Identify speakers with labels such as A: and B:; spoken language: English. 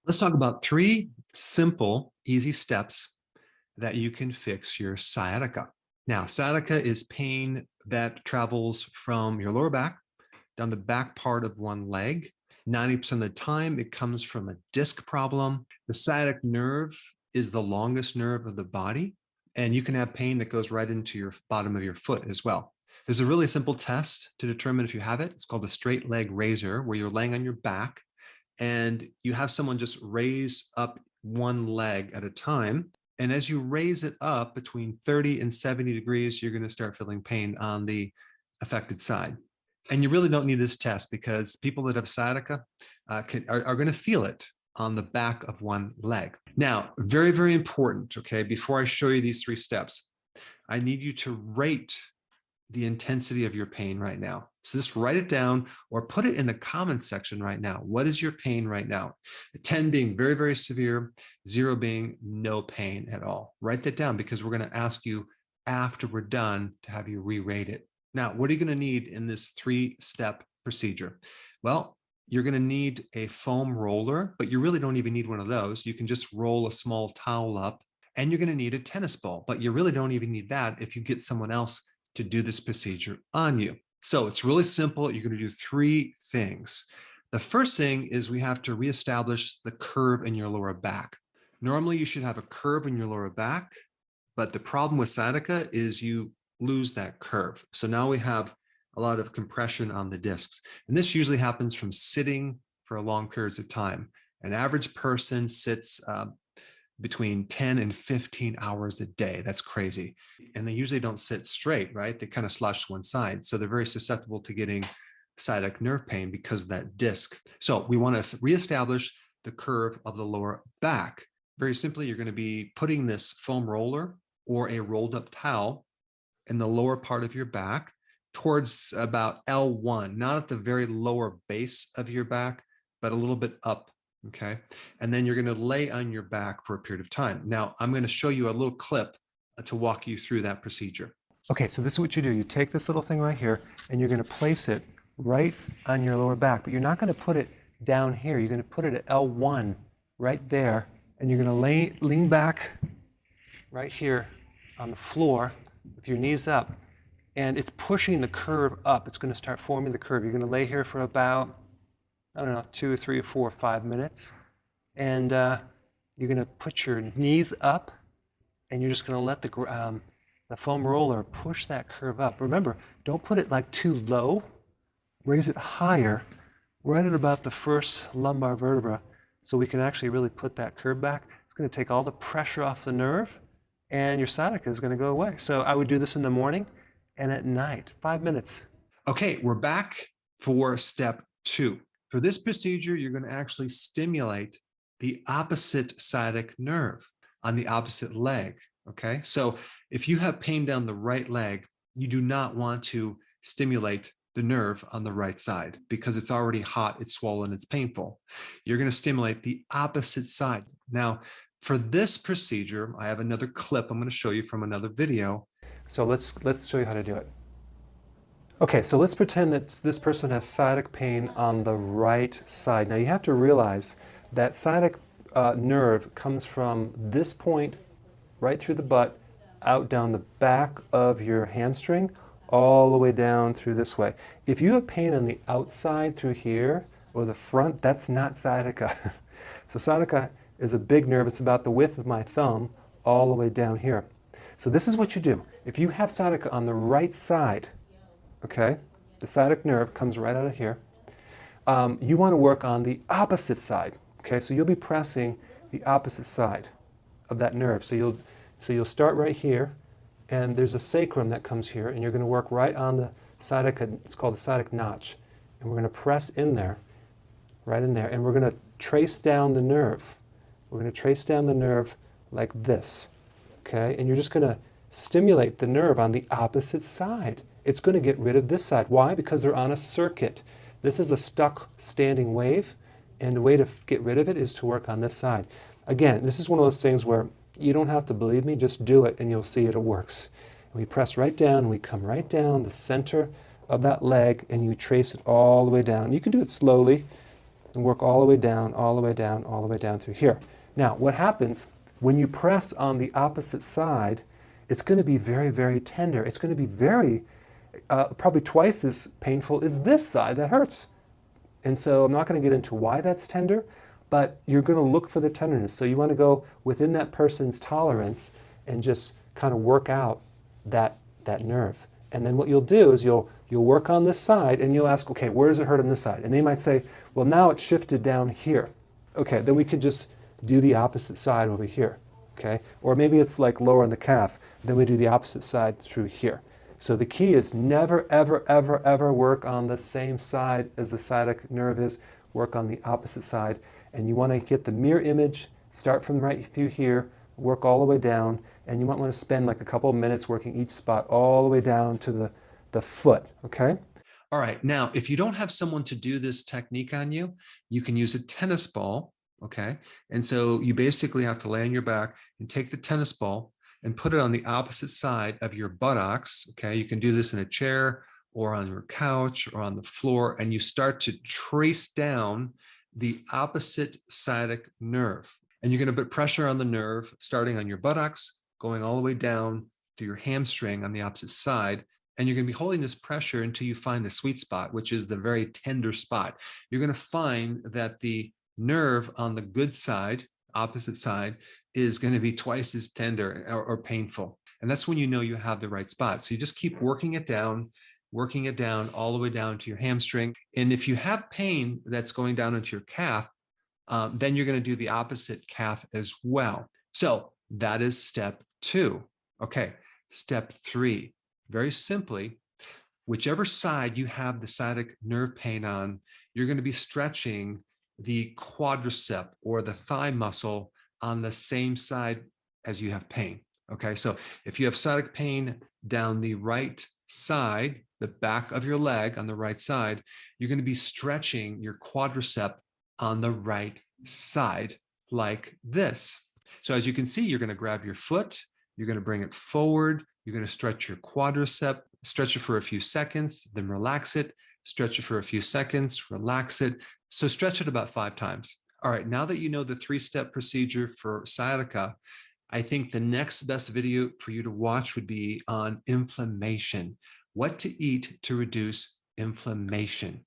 A: Let's talk about 3 simple, easy steps that you can fix your sciatica. Now, sciatica is pain that travels from your lower back down the back part of one leg. 90% of the time, it comes from a disc problem. The sciatic nerve is the longest nerve of the body, and you can have pain that goes right into your bottom of your foot as well. There's a really simple test to determine if you have it. It's called a straight leg raiser, where you're laying on your back and you have someone just raise up one leg at a time. And as you raise it up between 30 and 70 degrees, you're going to start feeling pain on the affected side. And you really don't need this test because people that have sciatica are going to feel it on the back of one leg. Now, very, very important, okay, before I show you these 3 steps, I need you to rate the intensity of your pain right now. So just write it down or put it in the comments section right now. What is your pain right now? 10 being very, very severe, 0 being no pain at all. Write that down because we're going to ask you after we're done to have you re-rate it. Now, what are you going to need in this 3-step procedure? Well, you're going to need a foam roller, but you really don't even need one of those. You can just roll a small towel up, and you're going to need a tennis ball, but you really don't even need that if you get someone else to do this procedure on you. So it's really simple. You're going to do 3 things. The first thing is we have to reestablish the curve in your lower back. Normally, you should have a curve in your lower back, but the problem with sciatica is you lose that curve. So now we have a lot of compression on the discs. And this usually happens from sitting for long periods of time. An average person sits between 10 and 15 hours a day. That's crazy. And they usually don't sit straight, right? They kind of slouch to one side. So they're very susceptible to getting sciatic nerve pain because of that disc. So we want to reestablish the curve of the lower back. Very simply, you're going to be putting this foam roller or a rolled up towel in the lower part of your back towards about L1, not at the very lower base of your back, but a little bit up. Okay. And then you're going to lay on your back for a period of time. Now, I'm going to show you a little clip to walk you through that procedure. Okay, so this is what you do. You take this little thing right here, and you're going to place it right on your lower back, but you're not going to put it down here. You're going to put it at L1 right there, and you're going to lean back right here on the floor with your knees up, and it's pushing the curve up. It's going to start forming the curve. You're going to lay here for about, I don't know, 2 or 3 or 4 or 5 minutes. And you're going to put your knees up, and you're just going to let the foam roller push that curve up. Remember, don't put it like too low. Raise it higher, right at about the first lumbar vertebra, so we can actually really put that curve back. It's going to take all the pressure off the nerve, and your sciatica is going to go away. So I would do this in the morning and at night, 5 minutes. Okay, we're back for step 2. For this procedure, you're going to actually stimulate the opposite sciatic nerve on the opposite leg, okay? So if you have pain down the right leg, you do not want to stimulate the nerve on the right side because it's already hot, it's swollen, it's painful. You're going to stimulate the opposite side. Now, for this procedure, I have another clip I'm going to show you from another video. So let's show you how to do it. Okay, so let's pretend that this person has sciatic pain on the right side. Now you have to realize that sciatic nerve comes from this point right through the butt, out down the back of your hamstring, all the way down through this way. If you have pain on the outside through here or the front, that's not sciatica. So sciatica is a big nerve. It's about the width of my thumb all the way down here. So this is what you do. If you have sciatica on the right side, okay, the sciatic nerve comes right out of here. You want to work on the opposite side. Okay, so you'll be pressing the opposite side of that nerve. So you'll start right here, and there's a sacrum that comes here, and you're going to work right on the sciatic. It's called the sciatic notch, and we're going to press in there, right in there, and we're going to trace down the nerve. We're going to trace down the nerve like this. Okay, and you're just going to stimulate the nerve on the opposite side. It's going to get rid of this side. Why? Because they're on a circuit. This is a stuck standing wave, and the way to get rid of it is to work on this side. Again, this is one of those things where you don't have to believe me, just do it and you'll see it works. We press right down, and we come right down the center of that leg, and you trace it all the way down. You can do it slowly,
B: and work all the way down, all the way down, all the way down through here. Now, what happens when you press on the opposite side, it's going to be very, very tender. It's going to be very, probably twice as painful as this side that hurts. And so I'm not going to get into why that's tender, but you're going to look for the tenderness. So you want to go within that person's tolerance and just kind of work out that nerve. And then what you'll do is you'll work on this side and you'll ask, okay, where does it hurt on this side? And they might say, well, now it's shifted down here. Okay, then we can just do the opposite side over here. Okay, or maybe it's like lower on the calf. Then we do the opposite side through here. So the key is never, ever, ever, ever work on the same side as the sciatic nerve is. Work on the opposite side. And you want to get the mirror image, start from right through here, work all the way down, and you might want to spend like a couple of minutes working each spot all the way down to the foot, okay?
A: All right, now, if you don't have someone to do this technique on you, you can use a tennis ball, okay? And so you basically have to lay on your back and take the tennis ball and put it on the opposite side of your buttocks, okay? You can do this in a chair or on your couch or on the floor, and you start to trace down the opposite sciatic nerve. And you're going to put pressure on the nerve starting on your buttocks, going all the way down to your hamstring on the opposite side. And you're going to be holding this pressure until you find the sweet spot, which is the very tender spot. You're going to find that the nerve on the good side, opposite side, is going to be twice as tender or painful. And that's when you know you have the right spot. So you just keep working it down all the way down to your hamstring. And if you have pain that's going down into your calf, then you're going to do the opposite calf as well. So that is step 2. Okay, step 3, very simply, whichever side you have the sciatic nerve pain on, you're going to be stretching the quadricep or the thigh muscle on the same side as you have pain. Okay, so if you have sciatic pain down the right side, the back of your leg on the right side, you're going to be stretching your quadricep on the right side like this. So as you can see, you're going to grab your foot, you're going to bring it forward, you're going to stretch your quadricep, stretch it for a few seconds, then relax it, stretch it for a few seconds, relax it. So stretch it about 5 times. All right, now that you know the 3-step procedure for sciatica, I think the next best video for you to watch would be on inflammation. What to eat to reduce inflammation.